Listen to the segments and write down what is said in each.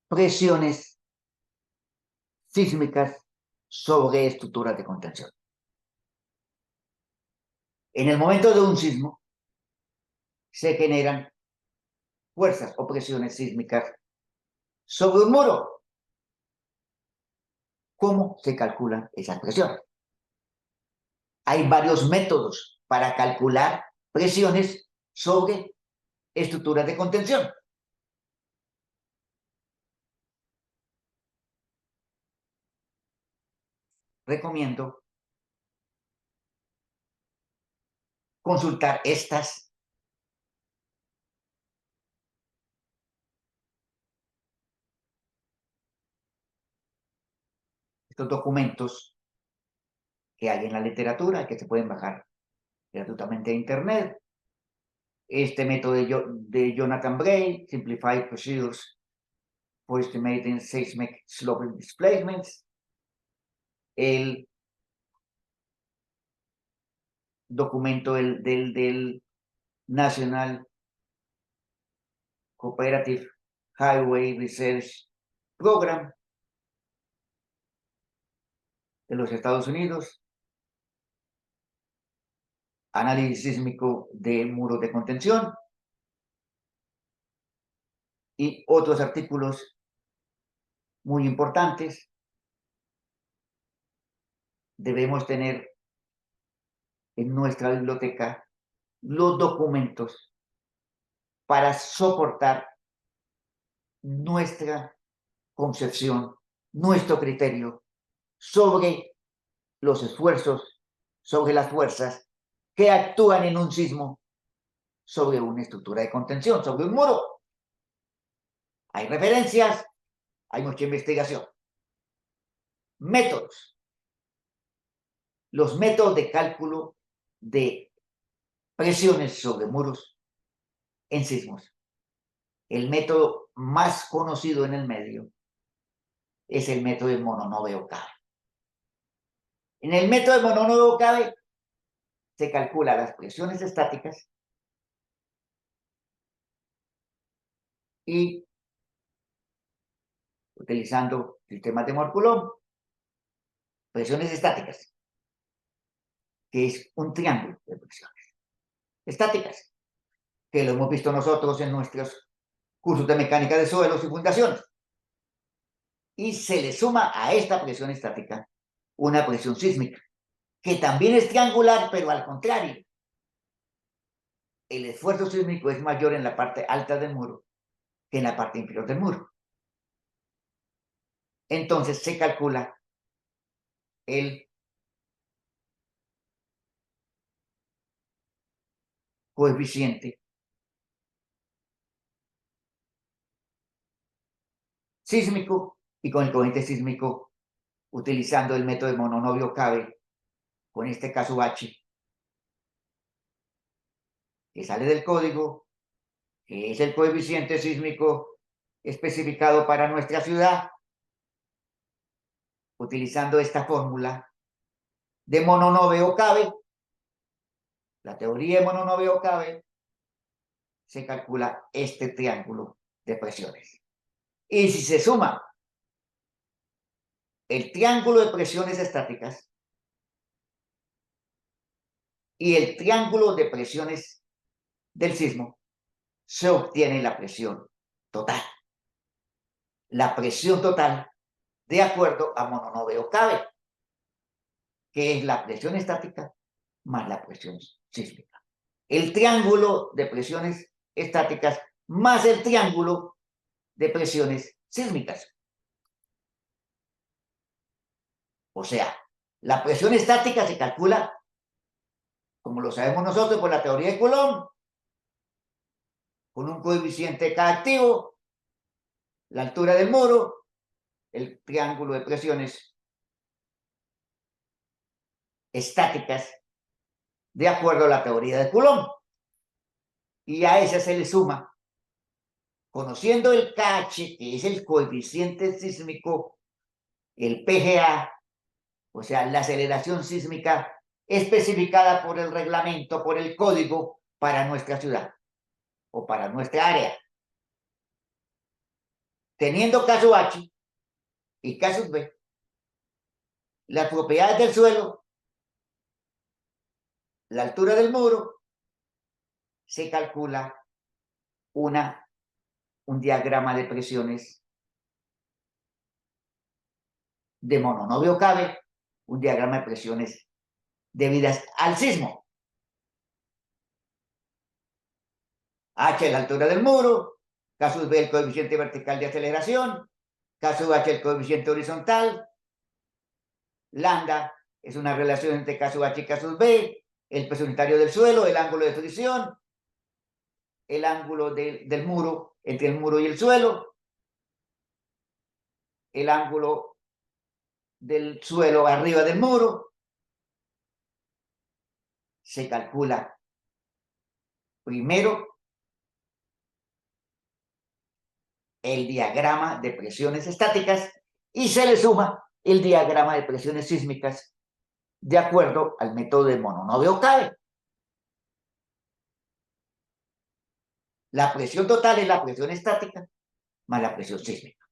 presiones sísmicas sobre estructuras de contención. En el momento de un sismo, se generan fuerzas o presiones sísmicas sobre un muro. ¿Cómo se calculan esas presiones? Hay varios métodos para calcular presiones sobre estructuras de contención. Recomiendo consultar estos documentos que hay en la literatura, que se pueden bajar gratuitamente de internet. Este método de Jonathan Bray, Simplified Procedures for Estimating Seismic Slope Displacements. El documento del National Cooperative Highway Research Program de los Estados Unidos, análisis sísmico de muros de contención y otros artículos muy importantes. Debemos tener en nuestra biblioteca los documentos para soportar nuestra concepción, nuestro criterio sobre los esfuerzos, sobre las fuerzas que actúan en un sismo sobre una estructura de contención, sobre un muro. Hay referencias, hay mucha investigación. Métodos. Los métodos de cálculo de presiones sobre muros en sismos. El método más conocido en el medio es el método de Mononobe-Okabe. En el método de Mononobe-Okabe se calcula las presiones estáticas y, utilizando sistemas de Mohr-Coulomb, presiones estáticas, que es un triángulo de presiones estáticas, que lo hemos visto nosotros en nuestros cursos de mecánica de suelos y fundaciones. Y se le suma a esta presión estática una presión sísmica, que también es triangular, pero al contrario. El esfuerzo sísmico es mayor en la parte alta del muro que en la parte inferior del muro. Entonces se calcula el coeficiente sísmico, y con el coeficiente sísmico, utilizando el método de Mononobe-Okabe, con este caso H, que sale del código, que es el coeficiente sísmico especificado para nuestra ciudad, utilizando esta fórmula de Mononobe-Okabe, la teoría de Mononobe-Okabe, se calcula este triángulo de presiones. Y si se suma el triángulo de presiones estáticas y el triángulo de presiones del sismo, se obtiene la presión total. La presión total de acuerdo a Mononobe-Okabe, que es la presión estática más la presión sísmica. El triángulo de presiones estáticas más el triángulo de presiones sísmicas. O sea, la presión estática se calcula, como lo sabemos nosotros, por la teoría de Coulomb, con un coeficiente K activo, la altura del muro, el triángulo de presiones estáticas, de acuerdo a la teoría de Coulomb. Y a esa se le suma, conociendo el KH, que es el coeficiente sísmico, el PGA, o sea, la aceleración sísmica especificada por el reglamento, por el código para nuestra ciudad o para nuestra área. teniendo caso H y caso B, las propiedades del suelo, la altura del muro, se calcula un diagrama de presiones de mononovio cabe, un diagrama de presiones debidas al sismo. H es la altura del muro, caso B el coeficiente vertical de aceleración, caso H el coeficiente horizontal, lambda es una relación entre caso H y caso B, el peso unitario del suelo, el ángulo de fricción, el ángulo del muro entre el muro y el suelo, el ángulo del suelo arriba del muro. Se calcula primero el diagrama de presiones estáticas y se le suma el diagrama de presiones sísmicas de acuerdo al método de mononovio cabe. La presión total es la presión estática más la presión sísmica.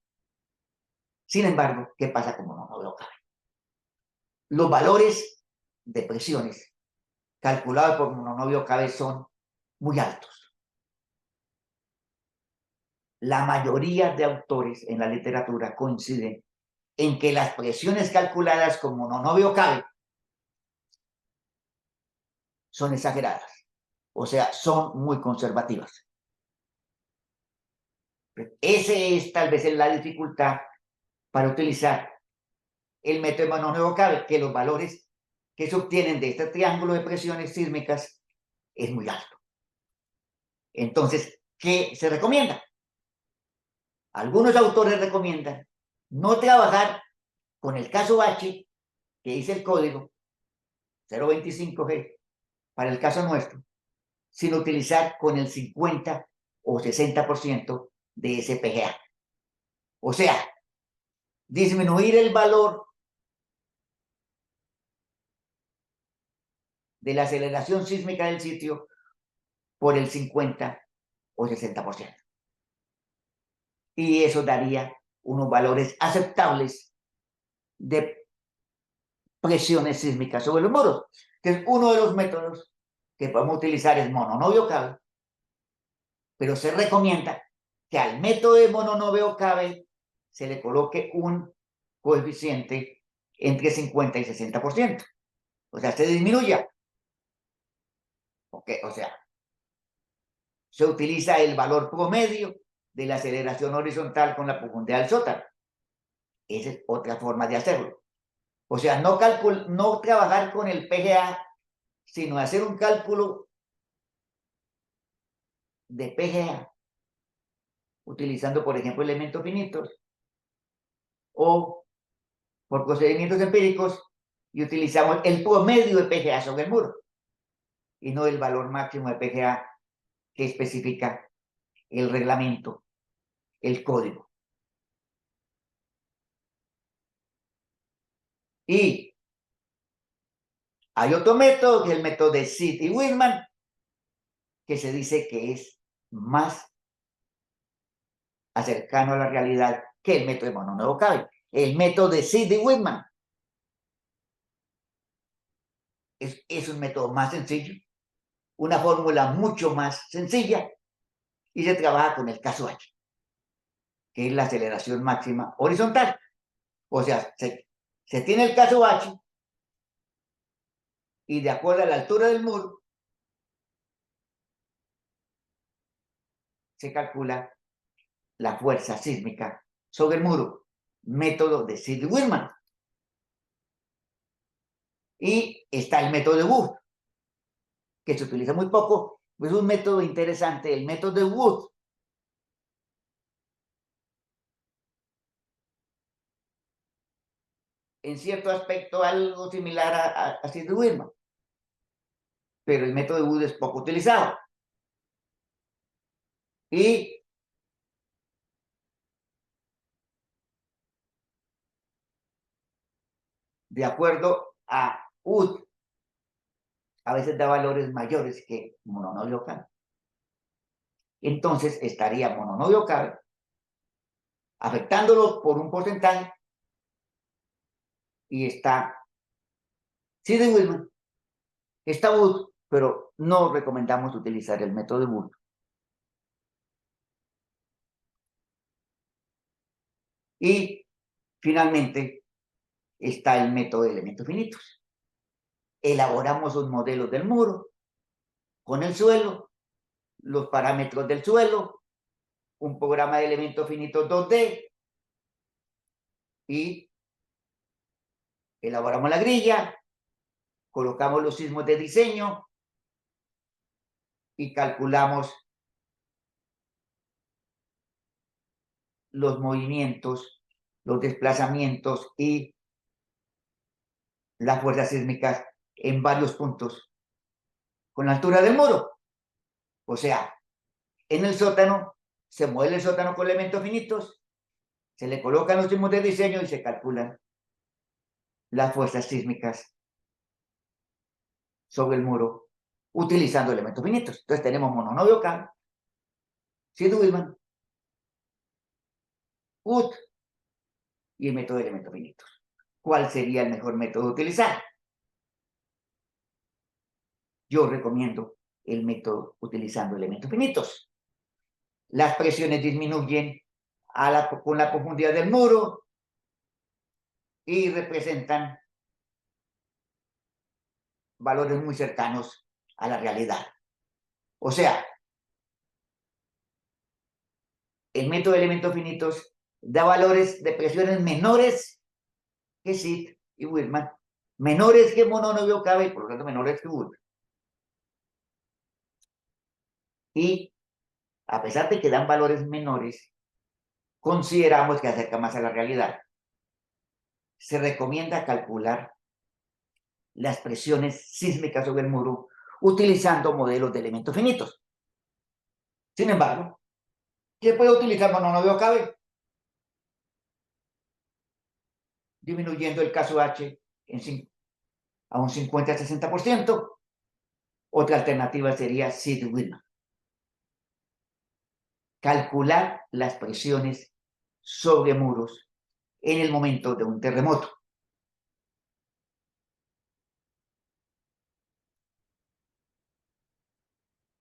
Sin embargo, ¿qué pasa con mononovio cabe? Los valores de presiones calculados por mononovio cabe son muy altos. La mayoría de autores en la literatura coinciden en que las presiones calculadas con mononovio cabe son exageradas, o sea, son muy conservativas. Ese es tal vez la dificultad para utilizar el método de mononovio cabe, que los valores que se obtienen de este triángulo de presiones sísmicas es muy alto. Entonces, ¿qué se recomienda? Algunos autores recomiendan no trabajar con el caso H, que dice el código 025G, para el caso nuestro, sino utilizar con el 50 o 60% de ese PGA. O sea, disminuir el valor de la aceleración sísmica del sitio por el 50 o 60%. Y eso daría unos valores aceptables de presiones sísmicas sobre los muros, que es uno de los métodos que podemos utilizar, es mononovio cabe, pero se recomienda que al método de mononovio cabe se le coloque un coeficiente entre 50 y 60%. O sea, se disminuya. O sea, se utiliza el valor promedio de la aceleración horizontal con la profundidad del sótano. Esa es otra forma de hacerlo. O sea, no trabajar con el PGA, sino hacer un cálculo de PGA, utilizando, por ejemplo, elementos finitos o por procedimientos empíricos, y utilizamos el promedio de PGA sobre el muro y no el valor máximo de PGA que especifica el reglamento, el código. Y hay otro método, que es el método de Sid y Whitman, que se dice que es más cercano a la realidad que el método de mononovio cabe. El método de Sid y Whitman es un método más sencillo, una fórmula mucho más sencilla, y se trabaja con el caso H, que es la aceleración máxima horizontal. O sea, se tiene el caso H y de acuerdo a la altura del muro se calcula la fuerza sísmica sobre el muro, método de Sid-Willman. Y está el método de Wood, que se utiliza muy poco, es un método interesante, el método de Wood. En cierto aspecto algo similar a Sid-Willman, pero el método de Wood es poco utilizado. Y de acuerdo a Wood, a veces da valores mayores que mononovio cabe. Entonces estaría mononovio cabe afectándolo por un porcentaje, y está Sidney-Willman, está Wood, pero no recomendamos utilizar el método de Wood. Y finalmente está el método de elementos finitos. Elaboramos los modelos del muro con el suelo, los parámetros del suelo, un programa de elementos finitos 2D, y elaboramos la grilla, colocamos los sismos de diseño y calculamos los movimientos, los desplazamientos y las fuerzas sísmicas en varios puntos con la altura del muro. O sea, en el sótano se modela el sótano con elementos finitos, se le colocan los sismos de diseño y se calculan las fuerzas sísmicas sobre el muro utilizando elementos finitos. Entonces tenemos mononovio K, Sidney-Willman, Wood y el método de elementos finitos. ¿Cuál sería el mejor método de utilizar? Yo recomiendo el método utilizando elementos finitos. Las presiones disminuyen con la profundidad del muro y representan valores muy cercanos a la realidad. O sea, el método de elementos finitos da valores de presiones menores que Sid y Willman, menores que mononovio K y por lo tanto menores que Wood. Y a pesar de que dan valores menores, consideramos que acerca más a la realidad. Se recomienda calcular las presiones sísmicas sobre el muro utilizando modelos de elementos finitos. Sin embargo, ¿qué puede utilizar mononovio K? Disminuyendo el caso H a un 50-60%. Otra alternativa sería Sidney-Willman. Calcular las presiones sobre muros en el momento de un terremoto.